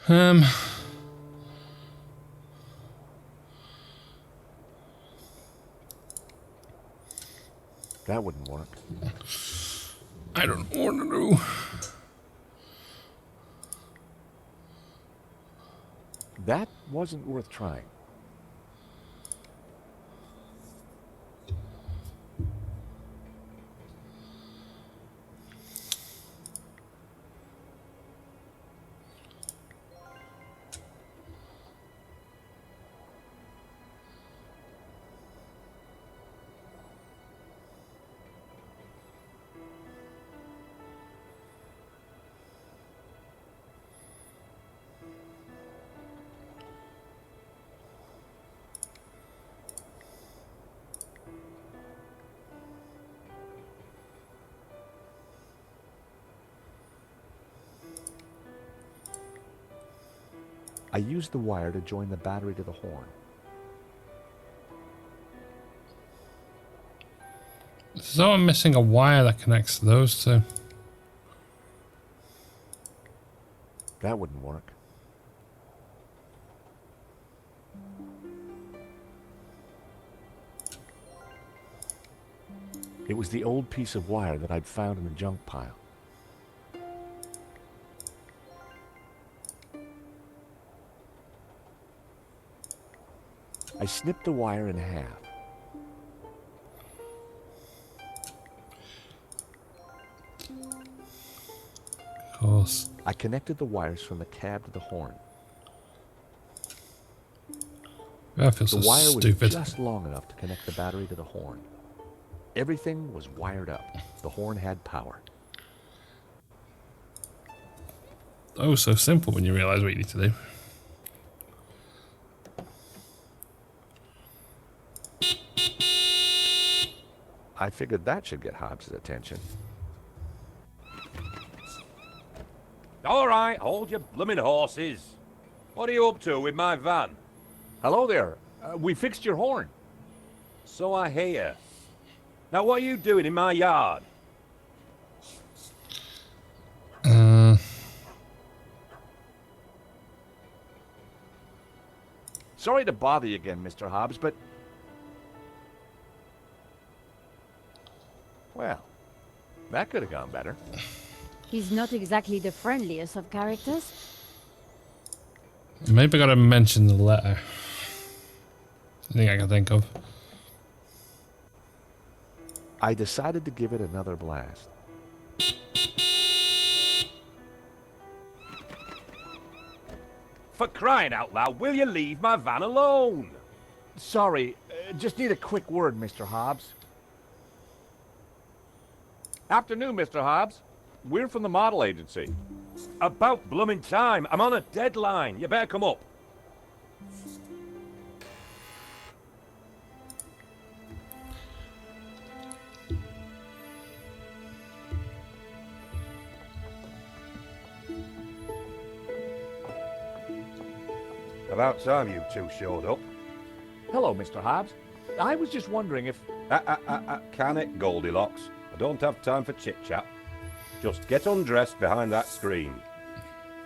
Um, That wouldn't work. I don't know what to do. That wasn't worth trying. I used the wire to join the battery to the horn. So I'm missing a wire that connects to those two. That wouldn't work. It was the old piece of wire that I'd found in the junk pile. I snipped the wire in half. Of course. I connected the wires from the cab to the horn. I feel so The wire stupid. was just long enough to connect the battery to the horn. Everything was wired up. The horn had power. Oh, so simple when you realise what you need to do. I figured that should get Hobbs' attention. All right, hold your blooming horses. What are you up to with my van? Hello there. We fixed your horn. So I hear. Now, what are you doing in my yard? Sorry to bother you again, Mr. Hobbs, but... Well, that could have gone better. He's not exactly the friendliest of characters. Maybe I gotta mention the letter. I think I can think of. I decided to give it another blast. For crying out loud, will you leave my van alone? Sorry, just need a quick word, Mr. Hobbs. Afternoon, Mr. Hobbs. We're from the model agency. About blooming time. I'm on a deadline. You better come up. About time you two showed up. Hello, Mr. Hobbs. I was just wondering if... Can it, Goldilocks? I don't have time for chit-chat. Just get undressed behind that screen.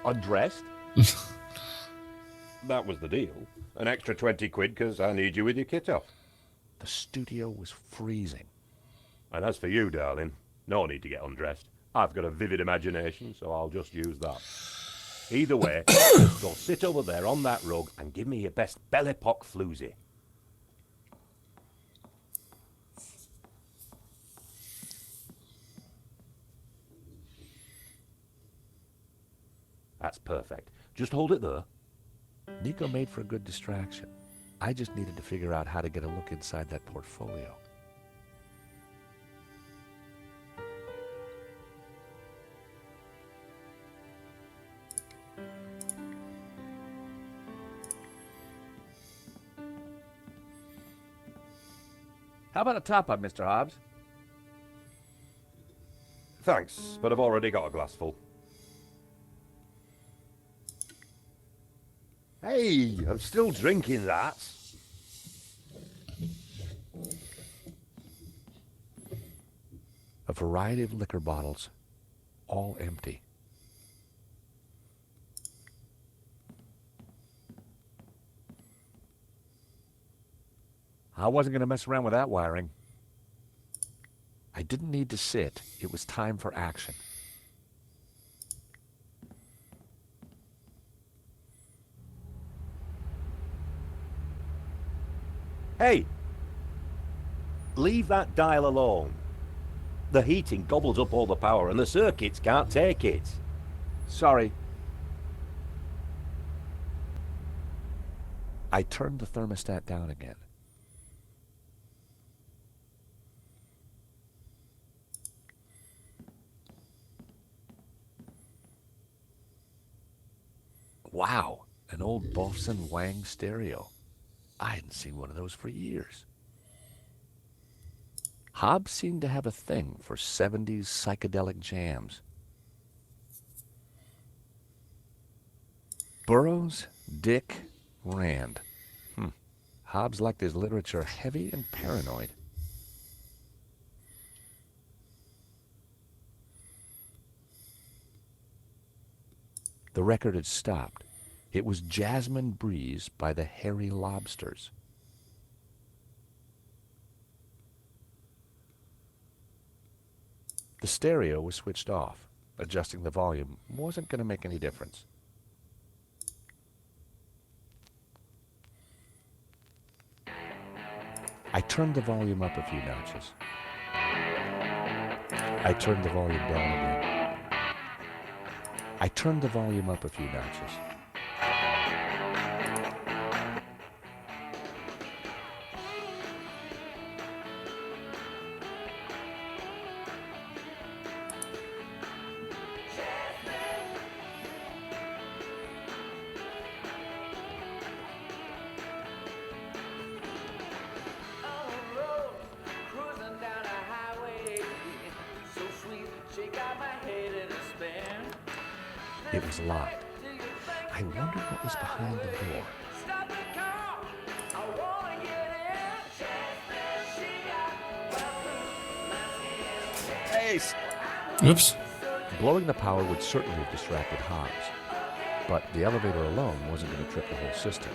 Undressed? That was the deal. An extra 20 quid because I need you with your kit off. The studio was freezing. And as for you, darling, no need to get undressed. I've got a vivid imagination, so I'll just use that. Either way, just go sit over there on that rug and give me your best belly pock floozy. That's perfect. Just hold it there. Nico made for a good distraction. I just needed to figure out how to get a look inside that portfolio. How about a top-up, Mr. Hobbs? Thanks, but I've already got a glassful. Hey, I'm still drinking that. A variety of liquor bottles, all empty. I wasn't going to mess around with that wiring. I didn't need to sit. It was time for action. Hey! Leave that dial alone. The heating gobbles up all the power and the circuits can't take it. Sorry. I turned the thermostat down again. Wow, an old Bofson Wang stereo. I hadn't seen one of those for years. Hobbs seemed to have a thing for 70s psychedelic jams. Burroughs, Dick, Rand. Hobbs liked his literature heavy and paranoid. The record had stopped. It was Jasmine Breeze by the Hairy Lobsters. The stereo was switched off. Adjusting the volume wasn't going to make any difference. I turned the volume up a few notches. I turned the volume down again. I turned the volume up a few notches. It was locked. I wondered what was behind the door. Ace! Oops. Blowing the power would certainly have distracted Hobbs, but the elevator alone wasn't going to trip the whole system.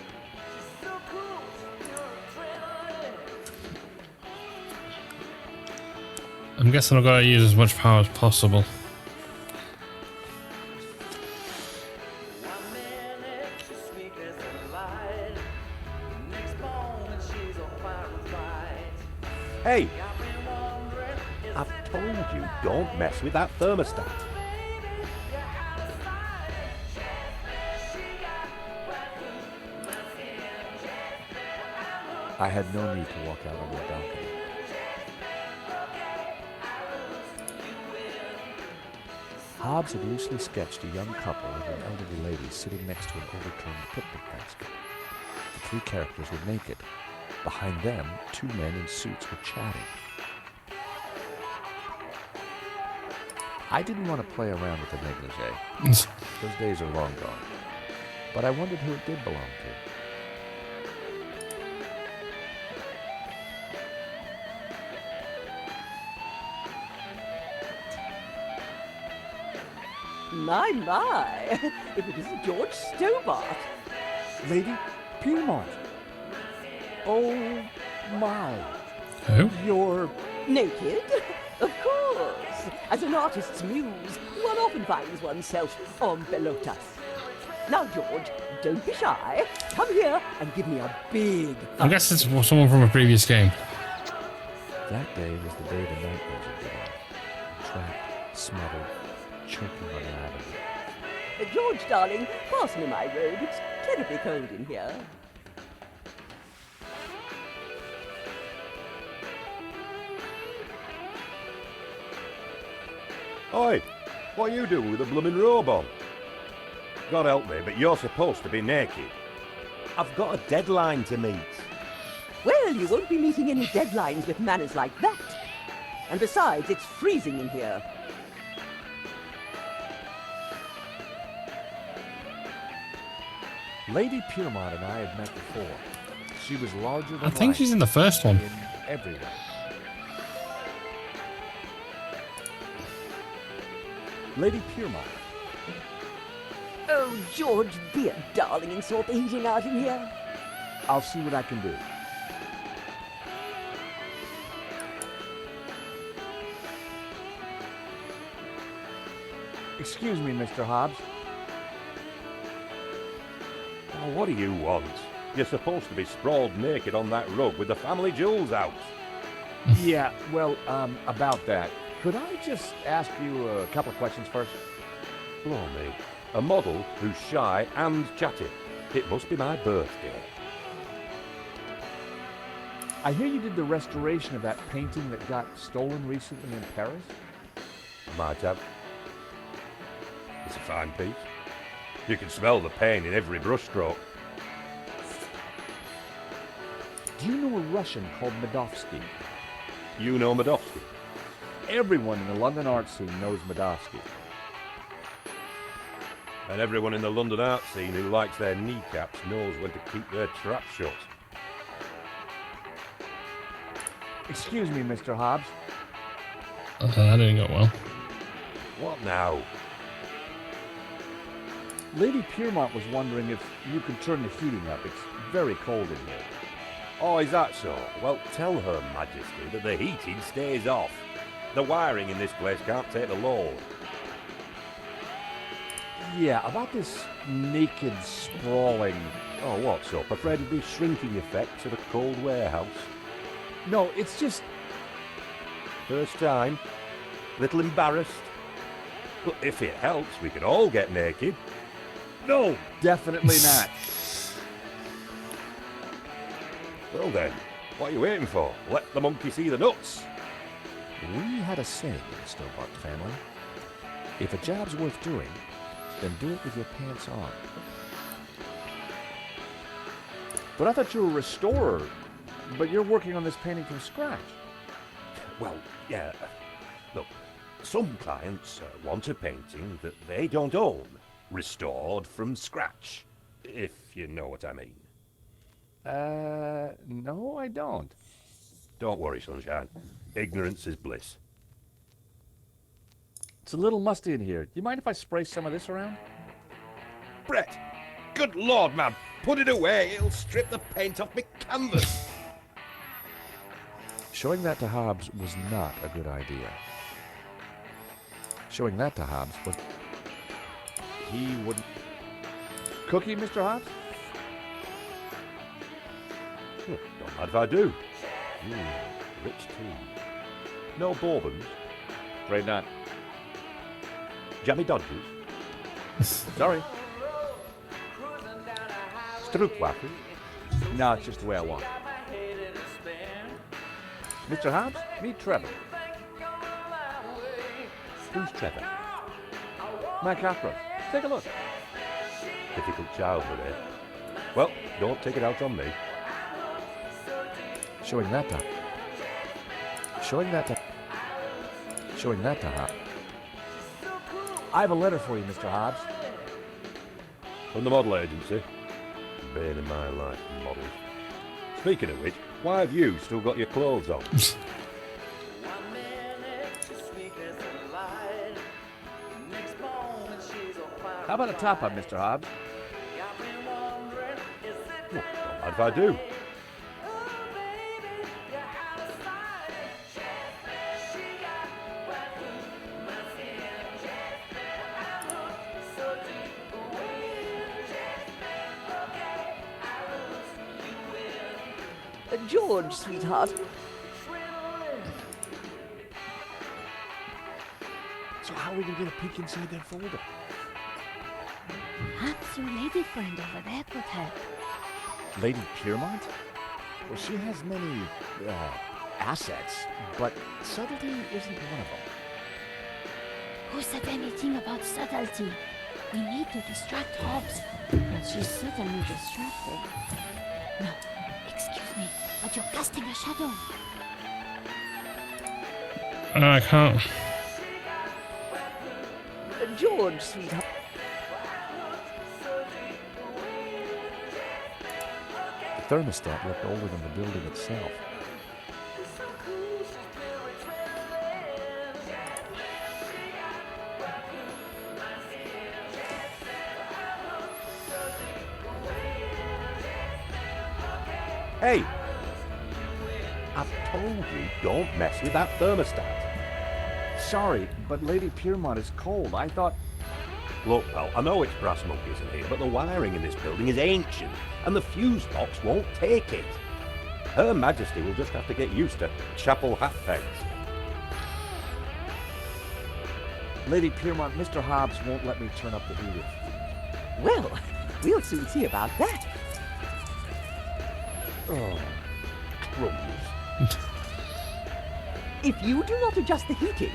I'm guessing I've got to use as much power as possible. Hey! I've told you, don't mess with that thermostat. I had no need to walk out on the balcony. Hobbs had loosely sketched a young couple and an elderly lady sitting next to an overturned picnic basket. The three characters were naked. Behind them, two men in suits were chatting. I didn't want to play around with the negligee. Those days are long gone. But I wondered who it did belong to. My, if it isn't George Stobbart. Lady Piermont. Oh, my. Oh? You're... Naked? Of course. As an artist's muse, one often finds oneself en pelotas. Now, George, don't be shy. Come here and give me a big I guess it's someone from a previous game. That day was the day the nightmares had begun. Trapped, smothered, choking on lavender. George, darling, pass me my robe. It's terribly cold in here. Oi! What are you doing with a blooming robe on? God help me, but you're supposed to be naked. I've got a deadline to meet. Well, you won't be meeting any deadlines with manners like that. And besides, it's freezing in here. Lady Piermont and I had met before. She was larger than I think life she's in the first one. in every way. Lady Piermont. Oh, George, be a darling and sort the heating out in here. I'll see what I can do. Excuse me, Mr. Hobbs. Now, what do you want? You're supposed to be sprawled naked on that rug with the family jewels out. Yeah, well, about that. Could I just ask you a couple of questions first? Blow me. A model who's shy and chatty. It must be my birthday. I hear you did the restoration of that painting that got stolen recently in Paris? Might have. It's a fine piece. You can smell the pain in every brushstroke. Do you know a Russian called Medovsky? You know Maledicció? Everyone in the London art scene knows Medovsky. And everyone in the London art scene who likes their kneecaps knows when to keep their trap shut. Excuse me, Mr. Hobbs. That didn't go well. What now? Lady Piermont was wondering if you could turn the heating up. It's very cold in here. Oh, is that so? Well, tell Her Majesty that the heating stays off. The wiring in this place can't take the load. Yeah, about this naked sprawling... Oh, what, so? Afraid of the shrinking effects of a cold warehouse? No, it's just... First time? Little embarrassed? But if it helps, we can all get naked. No, definitely not. Well then, what are you waiting for? Let the monkey see the nuts. We had a saying in the Stobbart family. If a job's worth doing, then do it with your pants on. But I thought you were a restorer. But you're working on this painting from scratch. Well, yeah. Look, some clients want a painting that they don't own, restored from scratch, if you know what I mean. No, I don't. Don't worry, sunshine. Ignorance is bliss. It's a little musty in here. Do you mind if I spray some of this around? Brett! Good Lord, man! Put it away! It'll strip the paint off me canvas! Showing that to Hobbs was not a good idea. Showing that to Hobbs was... He wouldn't... Cookie, Mr. Hobbs? Don't mind if I do. Rich tea. No bourbons. Afraid not. Jammy Dodgers. Sorry. Stroopwaffe. No, it's just the way I want it. Mr. Hobbs, meet Trevor. Who's Trevor? My cockroach. Take a look. Difficult childhood, eh? Well, don't take it out on me. Showing that to Hobbs. I have a letter for you, Mr. Hobbs. From the model agency. Bane in my life, models. Speaking of which, why have you still got your clothes on? How about a top-up, Mr. Hobbs? Don't mind if I do. George, sweetheart. So how are we going to get a peek inside that folder? Perhaps your lady friend over there could help. Lady Piermont? Well, she has many, assets, but subtlety isn't one of them. Who said anything about subtlety? We need to distract Hobbs. And she's certainly distracted. No, excuse me, but you're casting a shadow. I can't. George, sweetheart. The thermostat looked older than the building itself. Hey! I've told you, don't mess with that thermostat. Sorry, but Lady Piermont is cold. I thought... Look, pal, I know it's brass monkeys in here, but the wiring in this building is ancient, and the fuse box won't take it. Her Majesty will just have to get used to chapel hat pegs. Lady Piermont, Mr. Hobbs won't let me turn up the heater. Well, we'll soon see about that. Oh, crumbs. If you do not adjust the heating,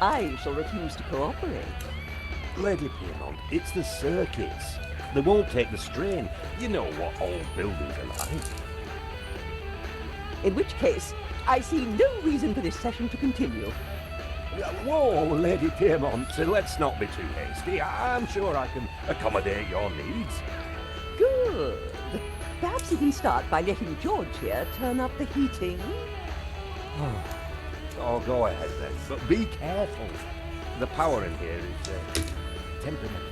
I shall refuse to cooperate. Lady Piermont, it's the circuits. They won't take the strain. You know what old buildings are like. In which case, I see no reason for this session to continue. Whoa, Lady Piermont, let's not be too hasty. I'm sure I can accommodate your needs. Good. Perhaps you can start by letting George here turn up the heating. Oh, go ahead then, but be careful. The power in here is temperamental.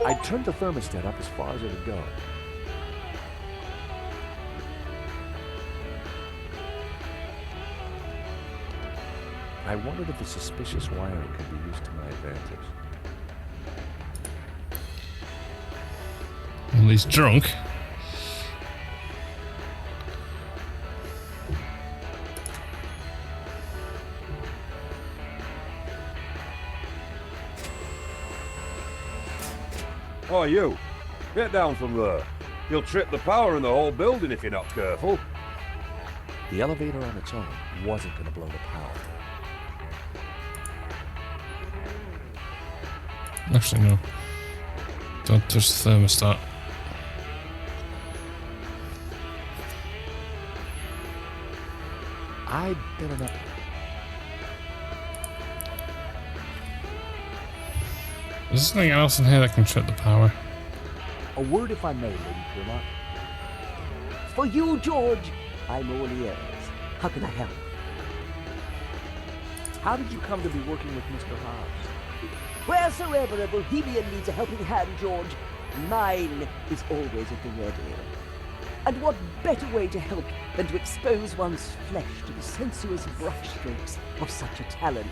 I turned the thermostat up as far as it would go. I wondered if the suspicious wiring could be used to my advantage. Well, he's drunk. Oh, you. Get down from there. You'll trip the power in the whole building if you're not careful. The elevator on its own wasn't going to blow the power. Actually, no. Don't touch the thermostat. I'd better not. Is there anything else in here that can trip the power? A word if I may, Lady Piermont. For you, George, I'm all ears. How can I help? How did you come to be working with Mr. Hobbs? Wheresoever a Bohemian needs a helping hand, George, mine is always at the ready. And what better way to help than to expose one's flesh to the sensuous brushstrokes of such a talent?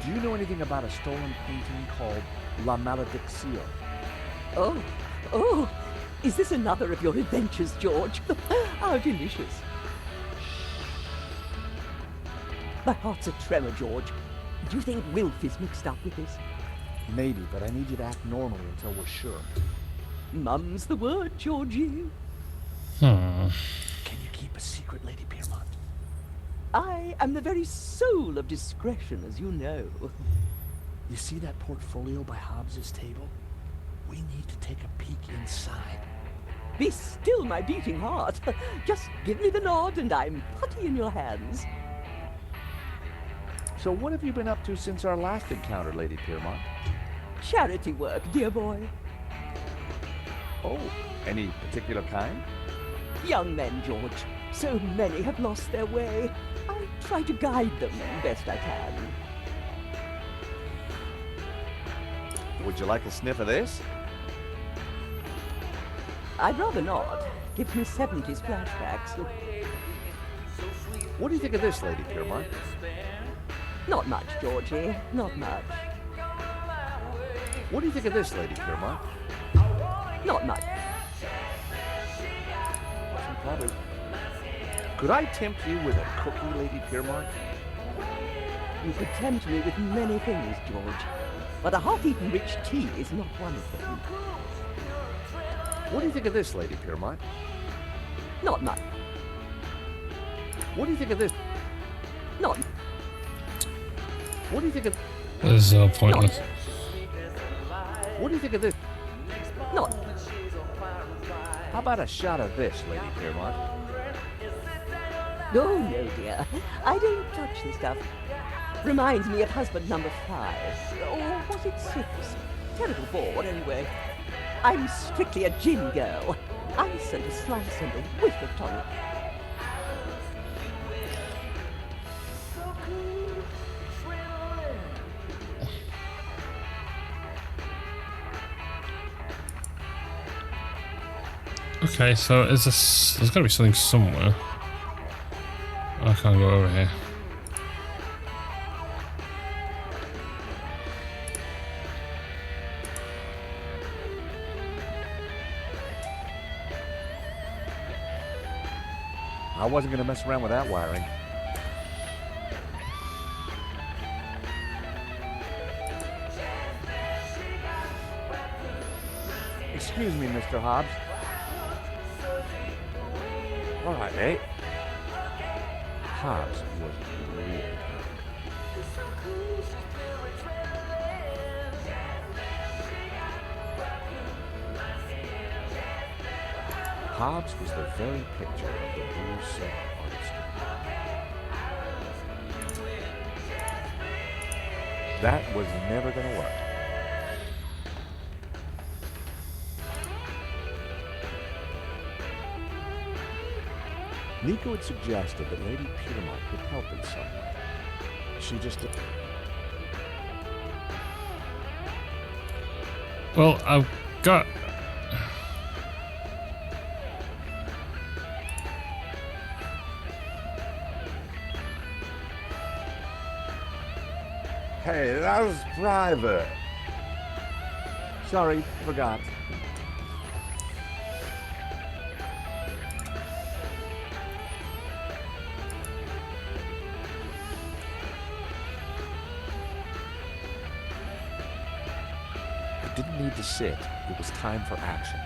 Do you know anything about a stolen painting called La Maledicció? Oh, is this another of your adventures, George? How delicious. My heart's a tremor, George. Do you think Wilf is mixed up with this? Maybe, but I need you to act normally until we're sure. Mum's the word, Georgie. Hmm. Can you keep a secret, Lady Piermont? I am the very soul of discretion, as you know. You see that portfolio by Hobbs's table? We need to take a peek inside. Be still, my beating heart. Just give me the nod and I'm putty in your hands. So what have you been up to since our last encounter, Lady Piermont? Charity work, dear boy. Oh, any particular kind? Young men, George. So many have lost their way. I try to guide them best I can. Would you like a sniff of this? I'd rather not. Gives me 70s flashbacks. What do you think of this, Lady Piermont? Not much, Georgie. Not much. What do you think of this, Lady Piermont? Not much. Probably. Could I tempt you with a cookie, Lady Piermont? You could tempt me with many things, George. But a half-eaten rich tea is not one of them. What do you think of this, Lady Piermont? Not much. What do you think of this? Not. What do you think of... This is all pointless. What do you think of this? Not. How about a shot of this, Lady Piermont? Oh, no, dear. I don't touch the stuff. Reminds me of husband number 5. Or was it 6? Terrible bored, anyway. I'm strictly a gin girl. Ice and a slice and a whiff of tonic. Okay, so is this... There's got to be something somewhere. I can't go over here. I wasn't going to mess around with that wiring. Excuse me, Mr. Hobbs. All right, mate. Hobbs was really hurt. Hobbs was the very picture of the blue silk artist. That was never going to work. Nico had suggested that Lady Piermont could help in some way. She just... Well, I've got... Hey, that was private. Sorry, forgot. I didn't need to sit. It was time for action.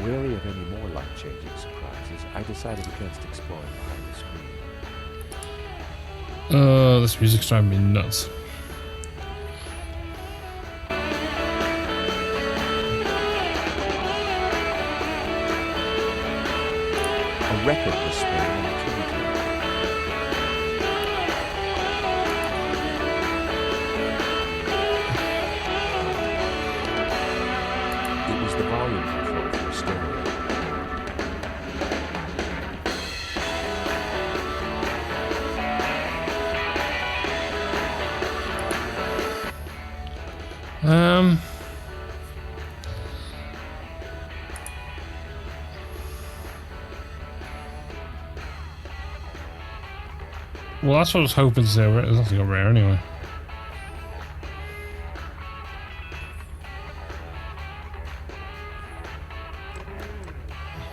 Wary of any more life-changing surprises, I decided against exploring behind the screen. This music's driving me nuts. A record was spinning on the turntable. It was the volume control for a stereo. Well, that's what I was hoping to see. There's nothing over here anyway.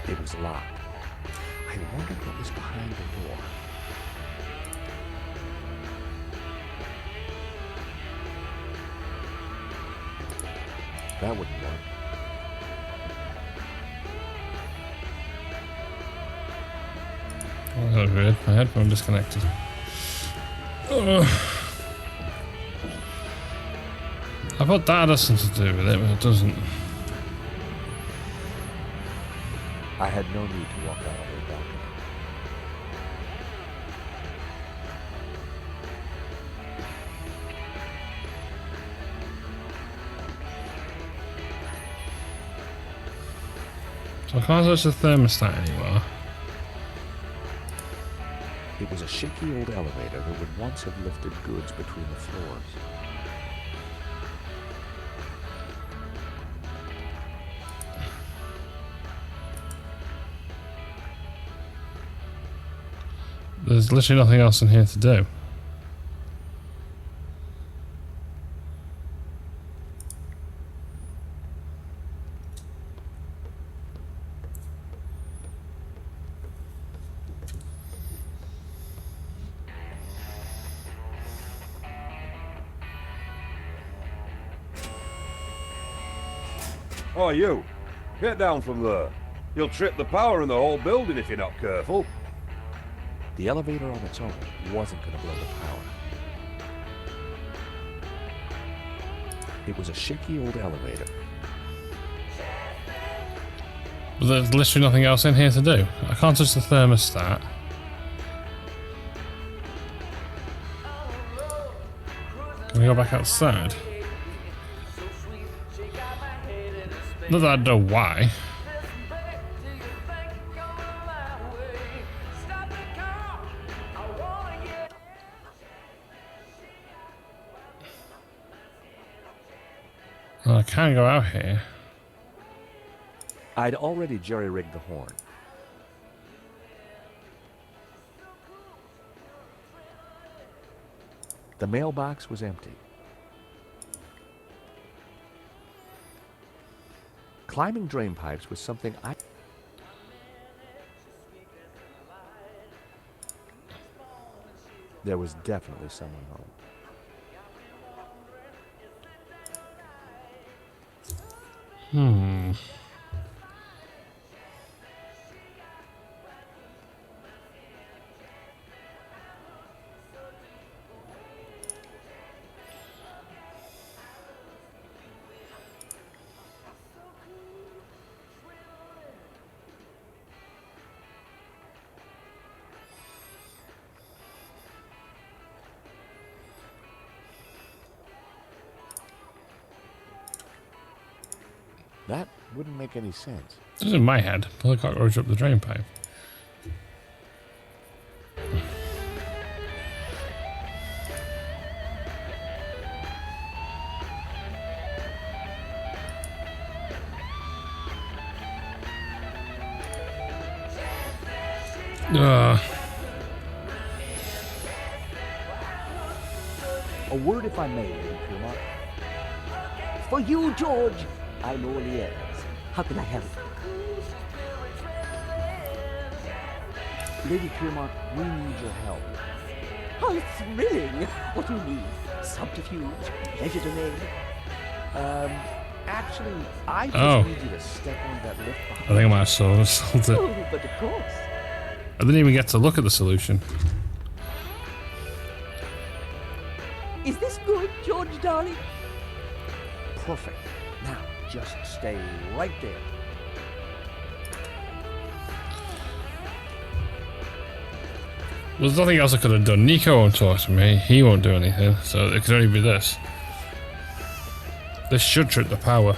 It was locked. I wondered what was behind the door. That wouldn't work. Oh, that was weird. My headphone disconnected. Ugh. I thought that had something to do with it, but it doesn't. I had no need to walk out of the balcony. So I can't touch the thermostat anymore. It was a shaky old elevator that would once have lifted goods between the floors. There's literally nothing else in here to do. Oh, you. Get down from there. You'll trip the power in the whole building if you're not careful. The elevator on its own wasn't going to blow the power. It was a shaky old elevator. But there's literally nothing else in here to do. I can't touch the thermostat. Can we go back outside? Not that I know why. Well, I can't go out here. I'd already jerry-rigged the horn. The mailbox was empty. Climbing drain pipes was something There was definitely someone home. That wouldn't make any sense. This is in my head. Pull the cockroach up the drain pipe. A word, if I may, Lady Piermont. For you, George. I'm all ears. How can I help? Lady Piermont, we need your help. How thrilling! What do you need? Subterfuge? Legerdemain? Actually, I just Oh. need you to step on that lift I behind think I might have sold it. Oh, but of course. I didn't even get to look at the solution. Is this good, George, darling? Perfect. Now, just stay right there. There's nothing else I could have done. Nico won't talk to me. He won't do anything. So it could only be this. This should trip the power.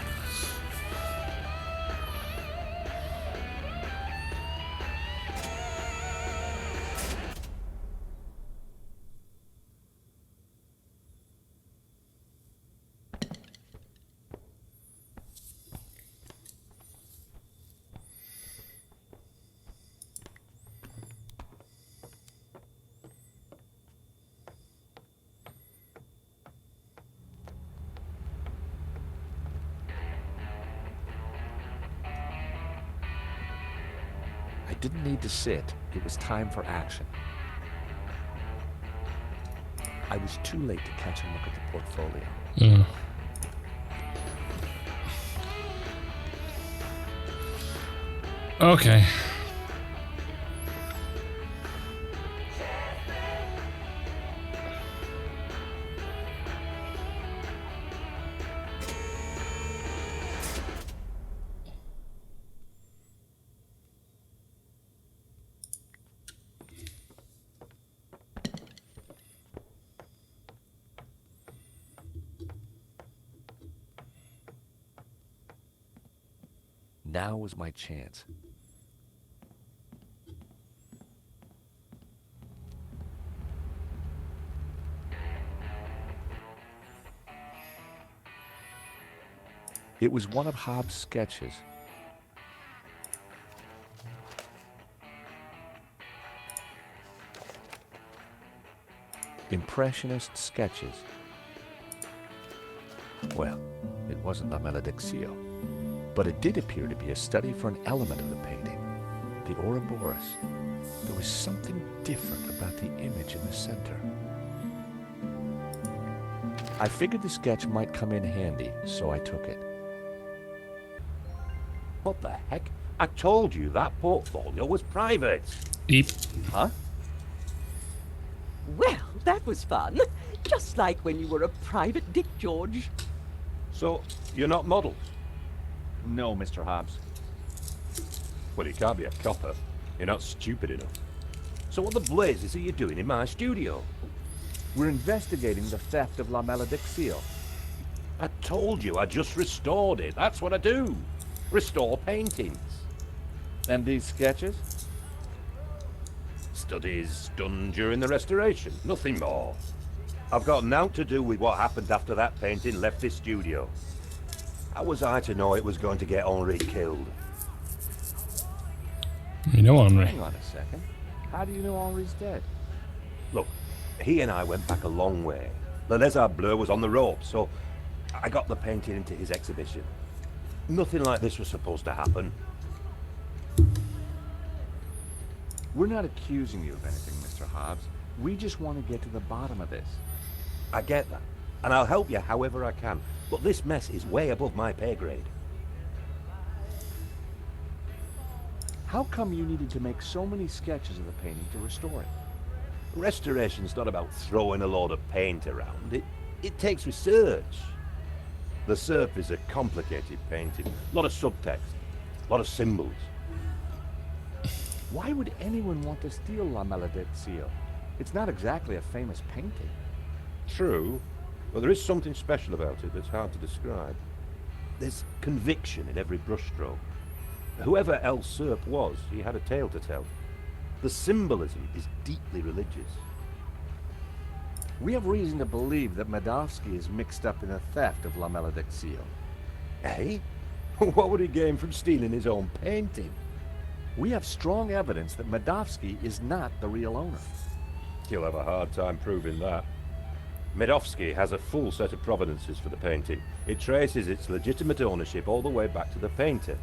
I didn't need to sit. It was time for action. I was too late to catch a look at the portfolio. Okay. Now was my chance. It was one of Hobbes' sketches. Impressionist sketches. Well, it wasn't La Maledicció, but it did appear to be a study for an element of the painting, the Ouroboros. There was something different about the image in the center. I figured the sketch might come in handy, so I took it. What the heck? I told you that portfolio was private. Eep. Huh? Well, that was fun. Just like when you were a private dick, George. So, you're not models? No, Mr. Hobbes. Well, you can't be a copper. You're not stupid enough. So what the blazes are you doing in my studio? We're investigating the theft of La Maledicció. I told you I just restored it. That's what I do. Restore paintings. And these sketches? Studies done during the restoration. Nothing more. I've got naught to do with what happened after that painting left this studio. How was I to know it was going to get Henri killed? You know, Henri. Hang on a second. How do you know Henri's dead? Look, he and I went back a long way. The Lézard Bleu was on the rope, so I got the painting into his exhibition. Nothing like this was supposed to happen. We're not accusing you of anything, Mr. Hobbes. We just want to get to the bottom of this. I get that, and I'll help you however I can, but this mess is way above my pay grade. How come you needed to make so many sketches of the painting to restore it? Restoration's not about throwing a load of paint around. It takes research. The Serp is a complicated painting. A lot of subtext, a lot of symbols. Why would anyone want to steal La Maledicció? It's not exactly a famous painting. True, but there is something special about it that's hard to describe. There's conviction in every brushstroke. Whoever El Serp was, he had a tale to tell. The symbolism is deeply religious. We have reason to believe that Maledicció is mixed up in the theft of La Maledicció. Eh? What would he gain from stealing his own painting? We have strong evidence that Maledicció is not the real owner. He'll have a hard time proving that. Maledicció has a full set of provenances for the painting. It traces its legitimate ownership all the way back to the painter.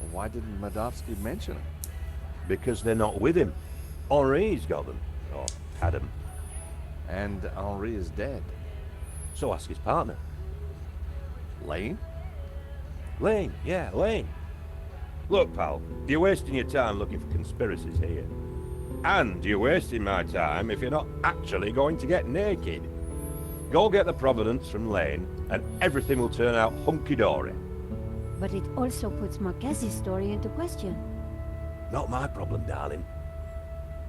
Well, why didn't Maledicció mention it? Because they're not with him. Henri's got them. Or had them. And Henri is dead. So ask his partner. Lane? Lane, yeah, Lane. Look, pal, you're wasting your time looking for conspiracies here. And you're wasting my time if you're not actually going to get naked. Go get the provenance from Lane, and everything will turn out hunky-dory. But it also puts Marquez's story into question. Not my problem, darling.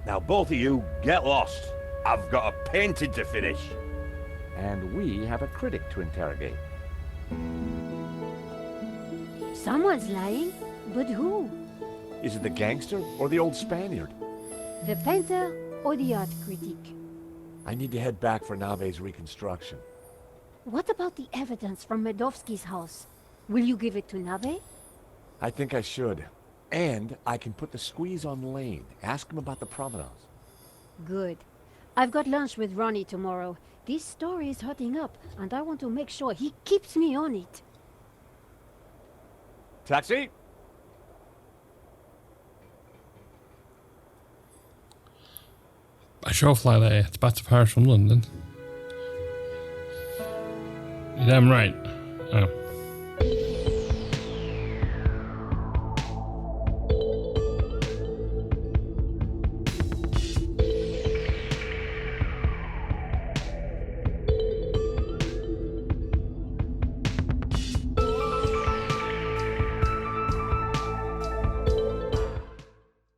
Now both of you, get lost. I've got a painting to finish. And we have a critic to interrogate. Someone's lying, but who? Is it the gangster or the old Spaniard? The painter or the art critic? I need to head back for Navet's reconstruction. What about the evidence from Maledicció's house? Will you give it to Navet? I think I should. And I can put the squeeze on Lane. Ask him about the provenance. Good. I've got lunch with Ronnie tomorrow. This story is hotting up, and I want to make sure he keeps me on it. Taxi? A show fly there. It's back to Paris from London. You're damn right. Oh.